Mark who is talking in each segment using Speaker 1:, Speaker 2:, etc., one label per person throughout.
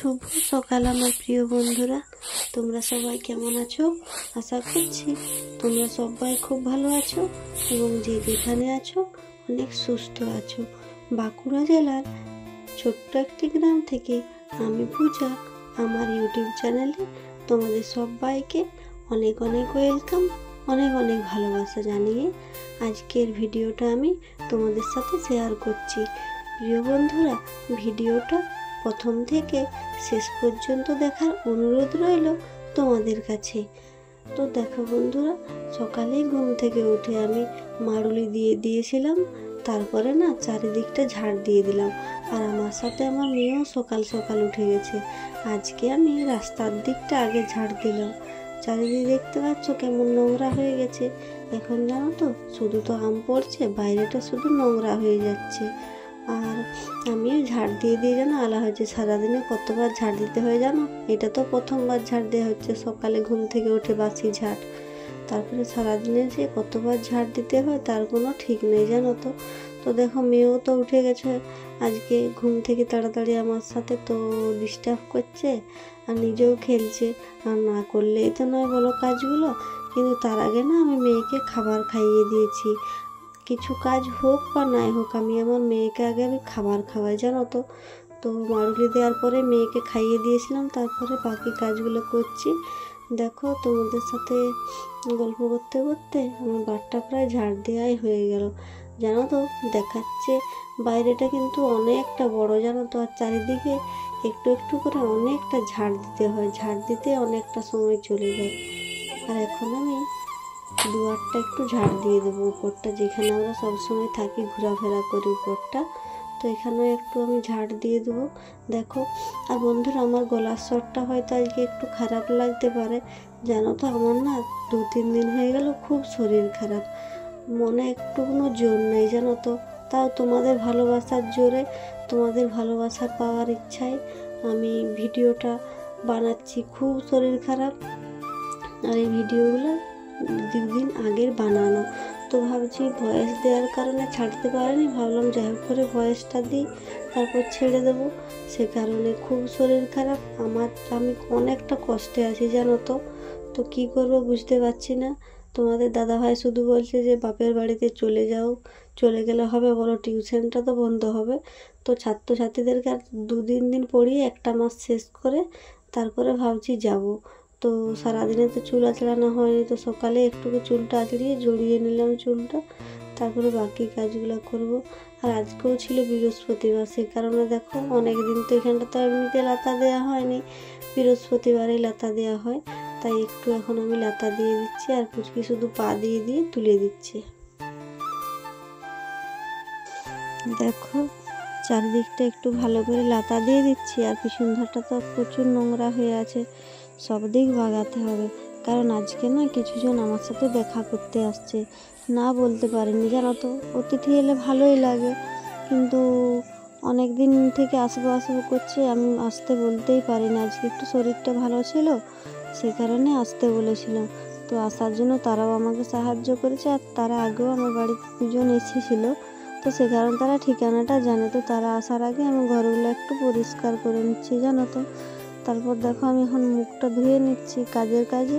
Speaker 1: শুভ সকাল আমার প্রিয় বন্ধুরা, তোমরা সবাই কেমন আছো? আশা করছি তোমরা সবাই খুব ভালো আছো এবং যে যেখানে আছো অনেক সুস্থ আছো। বাঁকুড়া জেলার ছোট্ট একটি গ্রাম থেকে আমি পূজা আমার ইউটিউব চ্যানেলে তোমাদের সবাইকে অনেক অনেক ওয়েলকাম, অনেক অনেক ভালোবাসা জানিয়ে আজকের ভিডিওটা আমি তোমাদের সাথে শেয়ার করছি। প্রিয় বন্ধুরা, ভিডিওটা প্রথম থেকে শেষ পর্যন্ত দেখার অনুরোধ রইল তোমাদের কাছে। তো দেখো বন্ধুরা, সকালেই ঘুম থেকে উঠে আমি মাড়ুলি দিয়ে দিয়েছিলাম, তারপরে না চারিদিকটা ঝাড় দিয়ে দিলাম। আর আমার সাথে আমার মেয়েও সকাল সকাল উঠে গেছে। আজকে আমি রাস্তার দিকটা আগে ঝাড় দিলাম। চারিদিকে দেখতে পাচ্ছ কেমন নোংরা হয়ে গেছে। এখন জানো তো, শুধু তো আম পড়ছে, বাইরেটা শুধু নোংরা হয়ে যাচ্ছে। আর আমিও ঝাড় দিয়ে দিয়ে যেন আলা হয়েছে। সারাদিনে কতবার ঝাড় দিতে হয় জানো? এটা তো প্রথমবার ঝাড় দেওয়া হচ্ছে, সকালে ঘুম থেকে উঠে বাসি ঝাড়। তারপরে সারাদিনে যে কতবার ঝাড় দিতে হয় তার কোনো ঠিক নেই জানো তো। তো দেখো, মেয়েও তো উঠে গেছে আজকে ঘুম থেকে তাড়াতাড়ি আমার সাথে, তো ডিস্টার্ব করছে আর নিজেও খেলছে। আর না করলেই তো নয় বলো কাজগুলো। কিন্তু তার আগে না আমি মেয়েকে খাবার খাইয়ে দিয়েছি। কিছু কাজ হোক বা নাই হোক, আমি আমার মেয়েকে আগে খাবার খাওয়াই জানো তো। তো মাড়ুলি দেওয়ার পরে মেয়েকে খাইয়ে দিয়েছিলাম, তারপরে বাকি কাজগুলো করছি। দেখো, তোমাদের সাথে গল্প করতে করতে আমার বাড়িটা প্রায় ঝাড় দেওয়াই হয়ে গেল জানো তো। দেখাচ্ছে বাইরেটা কিন্তু অনেকটা বড় জানো তো, আর চারিদিকে একটু একটু করে অনেকটা ঝাড় দিতে হয়। ঝাড় দিতে অনেকটা সময় চলে যায়। আর এখন আমি দুয়ারটা একটু ঝাড় দিয়ে দেবো, উপরটা যেখানে আমরা সবসময় থাকি ঘোরাফেরা করি উপরটা, তো এখানেও একটু আমি ঝাড় দিয়ে দেবো। দেখো, আর বন্ধুরা, আমার গলার স্বরটা হয়তো আজকে একটু খারাপ লাগতে পারে জানো তো। আমার না 2-3 দিন হয়ে গেল খুব শরীর খারাপ, মনে একটু কোনো জোর নেই জানো তো। তাও তোমাদের ভালোবাসার জোরে, তোমাদের ভালোবাসা পাওয়ার ইচ্ছায় আমি ভিডিওটা বানাচ্ছি। খুব শরীর খারাপ, আর এই ভিডিওগুলো 2 দিন আগের বানানো। তো ভাবছি ভয়েস দেওয়ার কারণে ছাড়তে পারিনি, ভাবলাম যাই হোক করে ভয়েসটা দিই, তারপর ছেড়ে দেবো। সে কারণে খুব শরীর খারাপ আমার, আমি অনেকটা কষ্টে আছি জানো তো। তো কী করবো বুঝতে পারছি না। তোমাদের দাদাভাই শুধু বলছে যে বাপের বাড়িতে চলে যাও, চলে গেলে হবে বলো, টিউশনটা তো বন্ধ হবে। তো ছাত্রছাত্রীদেরকে আর 2-3 দিন পড়িয়ে 1 মাস শেষ করে তারপরে ভাবছি যাব। তো সারাদিনে তো চুল আঁচড়ানো হয়নি, তো সকালে একটু চুলটা আঁচড়িয়ে জড়িয়ে নিলাম চুলটা, তারপরে বাকি কাজগুলো করব। আর আজকেও ছিল বৃহস্পতিবার, সে কারণে দেখো অনেক দিন তো এখানটা তো এমনিতে লাতা দেওয়া হয়নি, বৃহস্পতিবারেই লাতা দেওয়া হয়। তাই একটু এখন আমি লাতা দিয়ে দিচ্ছি, আর পুচকি শুধু পা দিয়ে দিয়ে তুলে দিচ্ছে। দেখো, চারিদিকটা একটু ভালো করে লাতা দিয়ে দিচ্ছি। আর পিছন ধারটা তো প্রচুর নোংরা হয়ে আছে, সব দিক বাগাতে হবে। কারণ আজকে না কিছুজন আমার সাথে দেখা করতে আসছে, না বলতে পারিনি জানো তো। অতিথি এলে ভালোই লাগে, কিন্তু অনেক দিন থেকে আসবো আসবো করছে, আমি আসতে বলতেই পারিনি। আজকে একটু শরীরটা ভালো ছিল, সে কারণে আসতে বলেছিলাম। তো আসার জন্য তারাও আমাকে সাহায্য করেছে, আর তারা আগেও আমার বাড়িতে 2জন এসেছিলো, তো সে কারণে তারা ঠিকানাটা জানে। তো তারা আসার আগে আমি ঘরগুলো একটু পরিষ্কার করে নিচ্ছি জানো তো। তারপর দেখো, আমি এখন মুখটা ধুয়ে নিচ্ছি, কাজের কাজে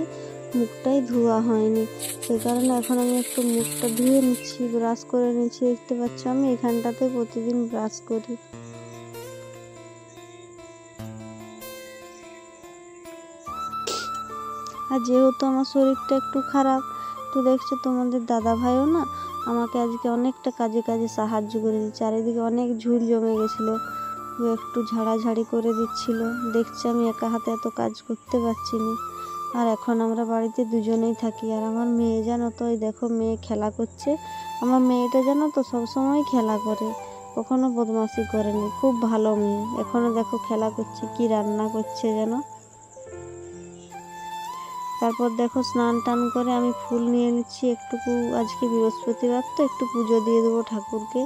Speaker 1: মুখটাই ধোয়া হয়নি, সেই কারণে এখন আমি একটু মুখটা ধুয়ে নিচ্ছি, ব্রাশ করে নিচ্ছি। দেখতে পাচ্ছ আমি এখানটাতে প্রতিদিন ব্রাশ করি। আর যেহেতু আমার শরীরটা একটু খারাপ, তো দেখছো তোমাদের দাদা ভাইও না আমাকে আজকে অনেকটা কাজে কাজে সাহায্য করেছে। চারিদিকে অনেক ঝুল জমে গেছিলো, ও একটু ঝাড়াঝাড়ি করে দিচ্ছিল। দেখছি আমি একা হাতে এত কাজ করতে পারছি না। আর এখন আমরা বাড়িতে 2জনেই থাকি। আর আমার মেয়ে জানো তো, ওই দেখো মেয়ে খেলা করছে। আমার মেয়েটা জানো তো সবসময় খেলা করে, কখনো বদমাশি করেনি, খুব ভালো মেয়ে। এখনও দেখো খেলা করছে, কি রান্না করছে যেন। তারপর দেখো স্নান টান করে আমি ফুল নিয়ে নিচ্ছি একটুকু, আজকে বৃহস্পতিবার তো একটু পুজো দিয়ে দেবো ঠাকুরকে,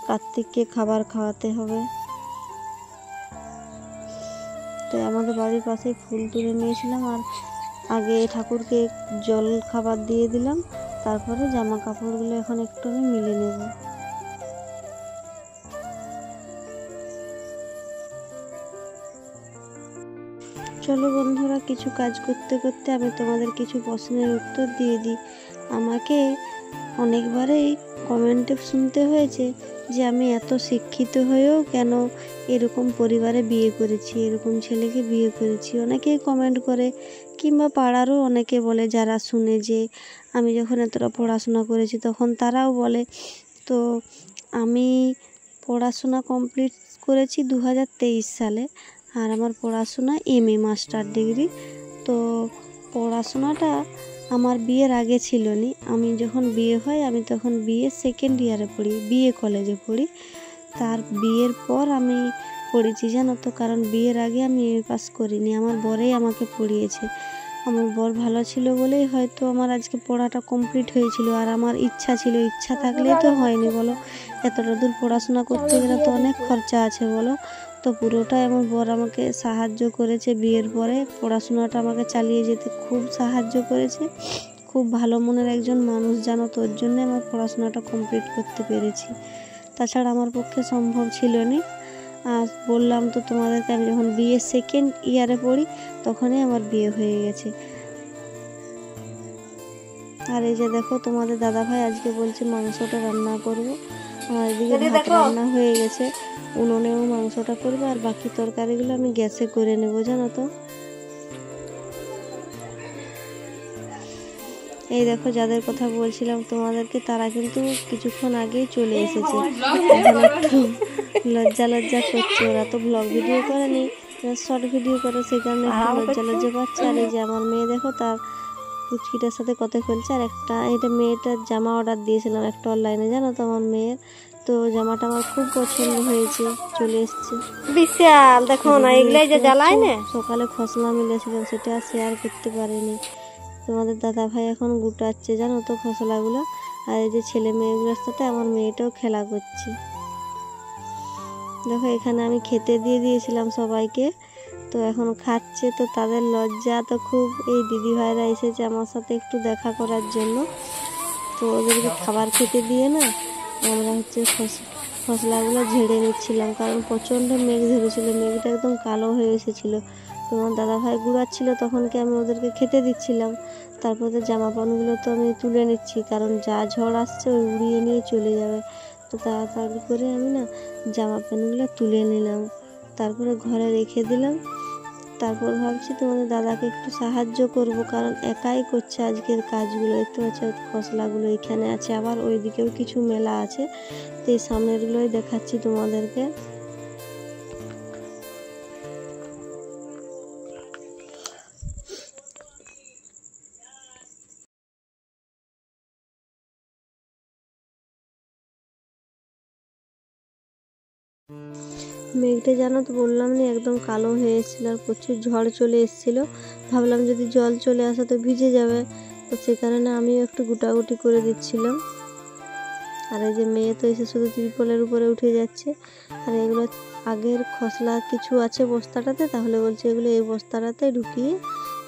Speaker 1: কার্তিককে খাবার খাওয়াতে হবে। তো আমাদের বাড়ির পাশে ফুল তুলে নিয়েছিলাম, আর আগে ঠাকুরকে জল খাবার দিয়ে দিলাম, তারপরে জামা কাপড়গুলো এখন একটু আমি মিলে নেব। চলো বন্ধুরা, কিছু কাজ করতে করতে আমি তোমাদের কিছু প্রশ্নের উত্তর দিয়ে দিই। আমাকে অনেকবারই কমেন্টে শুনতে হয়েছে যে আমি এত শিক্ষিত হয়েও কেন এরকম পরিবারে বিয়ে করেছি, এরকম ছেলেকে বিয়ে করেছি। অনেকেই কমেন্ট করে, কিংবা পাড়ারও অনেকে বলে যারা শুনে যে আমি যখন এতটা পড়াশোনা করেছি তখন তারাও বলে। তো আমি পড়াশোনা কমপ্লিট করেছি 2023 সালে, আর আমার পড়াশোনা MA মাস্টার ডিগ্রি। তো পড়াশোনাটা আমার বিয়ের আগে ছিল নি। আমি যখন বিয়ে হয় আমি তখন বিয়ে সেকেন্ড ইয়ারে পড়ি, বিয়ে কলেজে পড়ি। তার বিয়ের পর আমি পড়েছি জানো তো, কারণ বিয়ের আগে আমি MA পাস করিনি, আমার বরেই আমাকে পড়িয়েছে। আমার বর ভালো ছিল বলেই হয়তো আমার আজকে পড়াটা কমপ্লিট হয়েছিল। আর আমার ইচ্ছা ছিল, ইচ্ছা থাকলেই তো হয়নি বলো, এতটা দূর পড়াশোনা করতে গেলে তো অনেক খরচা আছে বলো। তো পুরোটাই আমার বর আমাকে সাহায্য করেছে। বিয়ের পরে পড়াশোনাটা আমাকে চালিয়ে যেতে খুব সাহায্য করেছে। খুব ভালো মনের একজন মানুষ জানো, তো ওর জন্যে আমার পড়াশোনাটা কমপ্লিট করতে পেরেছি। তাছাড়া আমার পক্ষে সম্ভব ছিল না। আর বললাম তো তোমাদেরকে, আমি যখন বিয়ে সেকেন্ড ইয়ারে পড়ি তখনই আমার বিয়ে হয়ে গেছে। আর এই যে দেখো, তোমাদের দাদাভাই আজকে বলছে মাংসটা রান্না করবো। আর এদিকে ভাত রান্না হয়ে গেছে, উনুনেও মাংসটা করবো, আর বাকি তরকারিগুলো আমি গ্যাসে করে নেবো জানো তো। এই দেখো, যাদের কথা বলছিলাম তোমাদেরকে, তারা কিন্তু কিছুক্ষণ আগেই চলে এসেছে। এখন একটু লজ্জা লজ্জা করছে। ওরা তো ব্লগ ভিডিও করেনি, শর্ট ভিডিও করে, সেই কারণে একটু লজ্জা লজ্জা পাচ্ছে। আর এই যে আমার মেয়ে দেখো, তার পুচকিটার সাথে কথা বলছে। আর এটা মেয়েটার জামা অর্ডার দিয়েছিলাম একটা অনলাইনে জানো তো আমার মেয়ের। তো জামাটা আমার খুব পছন্দ হয়েছে, চলে এসছে।
Speaker 2: বিশাল দেখো না, এগুলাই যে জ্বালায় না।
Speaker 1: সকালে খসলা মিলেছিলাম, সেটা শেয়ার করতে পারিনি। তোমাদের দাদা ভাই এখন গুটাচ্ছে জানো তো খসলাগুলো। আর এই যে ছেলে মেয়েগুলোর সাথে আমার মেয়েটাও খেলা করছে। দেখো, এখানে আমি খেতে দিয়ে দিয়েছিলাম সবাইকে, তো এখন খাচ্ছে। তো তাদের লজ্জা তো খুব। এই দিদি ভাইরা এসেছে আমার সাথে একটু দেখা করার জন্য। তো ওদেরকে খাবার খেতে দিয়ে না আমরা হচ্ছে খসলাগুলো ঝেড়ে নিচ্ছিলাম, কারণ প্রচণ্ড মেঘ ধরেছিল, মেঘটা একদম কালো হয়ে এসেছিলো। তোমার দাদা ভাই গুড়াচ্ছিল, তখনকে আমি ওদেরকে খেতে দিচ্ছিলাম। তারপরে জামা প্যান্টগুলো তো আমি তুলে নিচ্ছি, কারণ যা ঝড় আসছে ওই উড়িয়ে নিয়ে চলে যাবে। তো তাড়াতাড়ি করে আমি না জামা প্যান্টগুলো তুলে নিলাম, তারপরে ঘরে রেখে দিলাম। তারপর ভাবছি তোমাদের দাদাকে একটু সাহায্য করব, কারণ একাই করছে আজকের কাজগুলো। দেখতে পাচ্ছ খসলাগুলো এখানে আছে, আবার ওই দিকেও কিছু মেলা আছে। তো এই সামনেরগুলোই দেখাচ্ছি তোমাদেরকে। মেঘটা জানো তো বললাম না একদম কালো হয়ে এসেছিল, আর প্রচুর ঝড় চলে এসেছিলো। ভাবলাম যদি জল চলে আসে তো ভিজে যাবে, তো সে কারণে আমিও একটু গুটাগুটি করে দিচ্ছিলাম। আর এই যে মেয়ে তো এসে শুধু ত্রিপলের উপরে উঠে যাচ্ছে। আর এগুলো আগের খসলা কিছু আছে বস্তাটাতে, তাহলে বলছে এগুলো এই বস্তাটাতে ঢুকিয়ে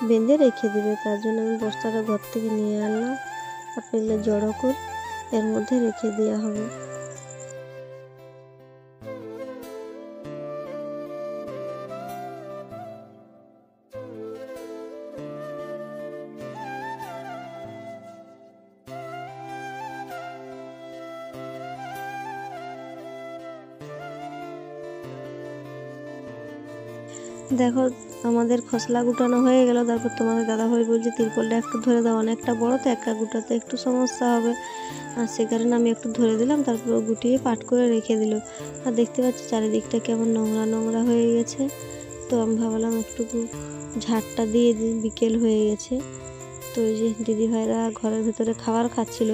Speaker 1: বেঁধে রেখে দিবে। তার জন্য আমি বস্তাটা ঘর থেকে নিয়ে আনলাম, তারপর এগুলো জড়ো করে এর মধ্যে রেখে দেওয়া হবে। দেখো, আমাদের খসলা গুটানো হয়ে গেল। তারপর তোমাদের দাদাভাই বলছে তিরপলটা একটু ধরে দাও, অনেকটা বড় তো একা গুটাতে একটু সমস্যা হবে। আর সে কারণে আমি একটু ধরে দিলাম, তারপর ও গুটিয়ে পাট করে রেখে দিল। আর দেখতে পাচ্ছি চারিদিকটা কেমন নোংরা নোংরা হয়ে গেছে। তো আমি ভাবলাম একটুকু ঝাড়টা দিয়ে দিই, বিকেল হয়ে গেছে। তো ওই যে দিদিভাইরা ঘরের ভেতরে খাবার খাচ্ছিল।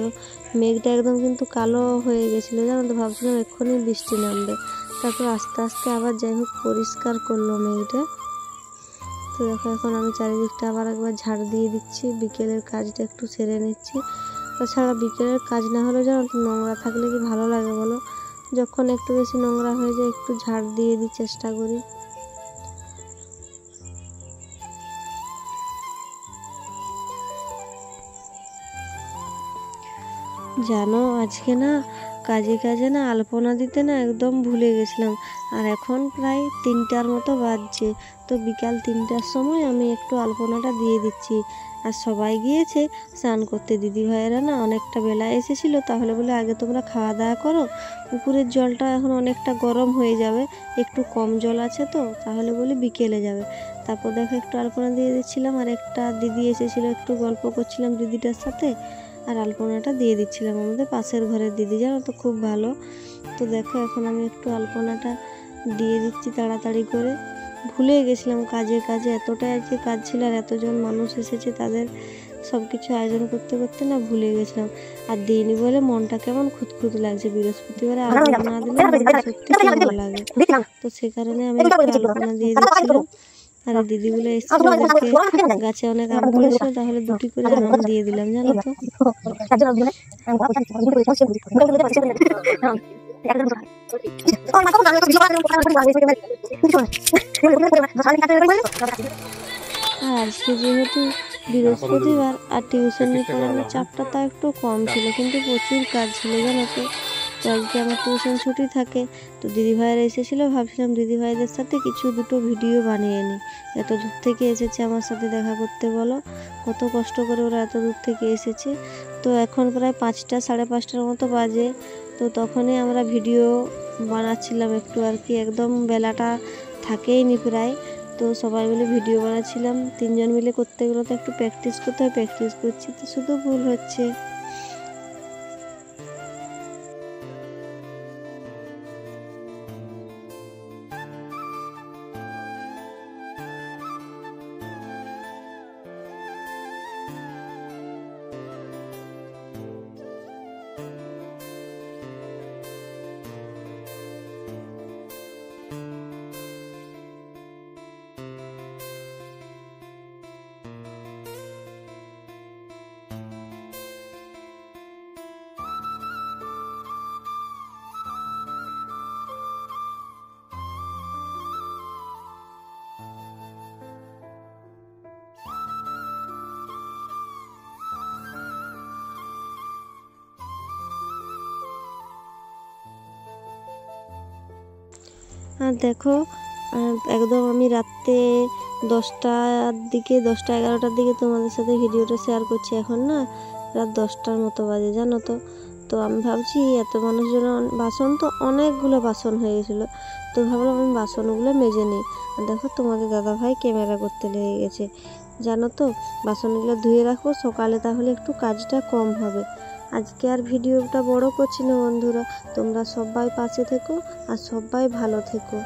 Speaker 1: মেঘটা একদম কিন্তু কালো হয়ে গেছিলো জানো তো, ভাবছিলাম এক্ষুনি বৃষ্টি নামবে। তারপর আস্তে আস্তে আবার যাই হোক পরিষ্কার করলো মেঘটা। তো দেখো, এখন আমি চারিদিকটা আবার একবার ঝাড় দিয়ে দিচ্ছি, বিকেলের কাজটা একটু সেরে নিচ্ছি। তাছাড়া বিকেলের কাজ না হলে জানো তো নোংরা থাকলে কি ভালো লাগে বলো। যখন একটু বেশি নোংরা হয়ে যায় একটু ঝাড় দিয়ে দিই, চেষ্টা করি। জানো আজকে না কাজে কাজে না আলপনা দিতে না একদম ভুলে গেছিলাম। আর এখন প্রায় 3টার মতো বাজছে। তো বিকাল 3টার সময় আমি একটু আলপনাটা দিয়ে দিচ্ছি। আর সবাই গিয়েছে স্নান করতে, দিদি ভাইয়েরা না অনেকটা বেলা এসেছিলো, তাহলে বলে আগে তোমরা খাওয়া দাওয়া করো, পুকুরের জলটা এখন অনেকটা গরম হয়ে যাবে, একটু কম জল আছে তো, তাহলে বলে বিকেলে যাবে। তারপর দেখো একটু আলপনা দিয়ে দিচ্ছিলাম, আর একটা দিদি এসেছিলো, একটু গল্প করছিলাম দিদিটার সাথে, আর আলপনাটা দিয়ে দিচ্ছিলাম। আমাদের পাশের ঘরের দিদি, জানো তো, খুব ভালো। তো দেখো এখন আমি একটু আলপনাটা দিয়ে দিচ্ছি তাড়াতাড়ি করে। ভুলে গেছিলাম কাজে এতটাই আজকে কাজ ছিল, আর এতজন মানুষ এসেছে, তাদের সব কিছু আয়োজন করতে করতে না ভুলে গেছিলাম। আর দিইনি বলে মনটা কেমন খুঁতখুত লাগছে। বৃহস্পতিবারে আলপনা না দিলে মনটা সত্যি কেমন লাগে। তো সে কারণে আমি একটু আলপনা দিয়ে দিচ্ছিলাম। আর দিদিগুলো এসেছিল, ওদেরকে গাছে অনেক আম পড়েছিল, তাহলে 2টি করে আম দিয়ে দিলাম, জানো তো। আর আজকে যেহেতু বৃহস্পতিবার, আর টিউশনি পড়ানোর চাপটা তা একটু কম ছিল, কিন্তু প্রচুর কাজ ছিল, জানো তো। তো আজকে আমার টিউশন ছুটি থাকে, তো দিদিভাইয়েরা এসেছিলো, ভাবছিলাম দিদিভাইদের সাথে কিছু 2টো ভিডিও বানিয়ে নিই। এত দূর থেকে এসেছে আমার সাথে দেখা করতে, বলো কত কষ্ট করে ওরা এত দূর থেকে এসেছে। তো এখন প্রায় 5টা, 5:30টার মতো বাজে। তো তখনই আমরা ভিডিও বানাচ্ছিলাম একটু আর কি, একদম বেলাটা থাকেই নি প্রায়। তো সবাই মিলে ভিডিও বানাচ্ছিলাম, 3জন মিলে করতে গেলে তো একটু প্র্যাকটিস করতে হয়, প্র্যাকটিস করছি তো শুধু ভুল হচ্ছে। আর দেখো একদম আমি রাত্রে 10টা 11টার দিকে তোমাদের সাথে ভিডিওটা শেয়ার করছি। এখন না রাত 10টার মতো বাজে, জানো তো। তো আমি ভাবছি এত মানুষজন, বাসন তো অনেকগুলো বাসন হয়ে গেছিলো, তো ভাবলাম আমি বাসনগুলো মেজে নিই। আর দেখো তোমাদের দাদাভাই ক্যামেরা করতে লেগে গেছে, জানো তো। বাসনগুলো ধুয়ে রাখবো সকালে, তাহলে একটু কাজটা কম হবে। আজকে আর ভিডিওটা বড় করছি না বন্ধুরা, তোমরা সবাই পাশে থেকো আর সবাই ভালো থেকো।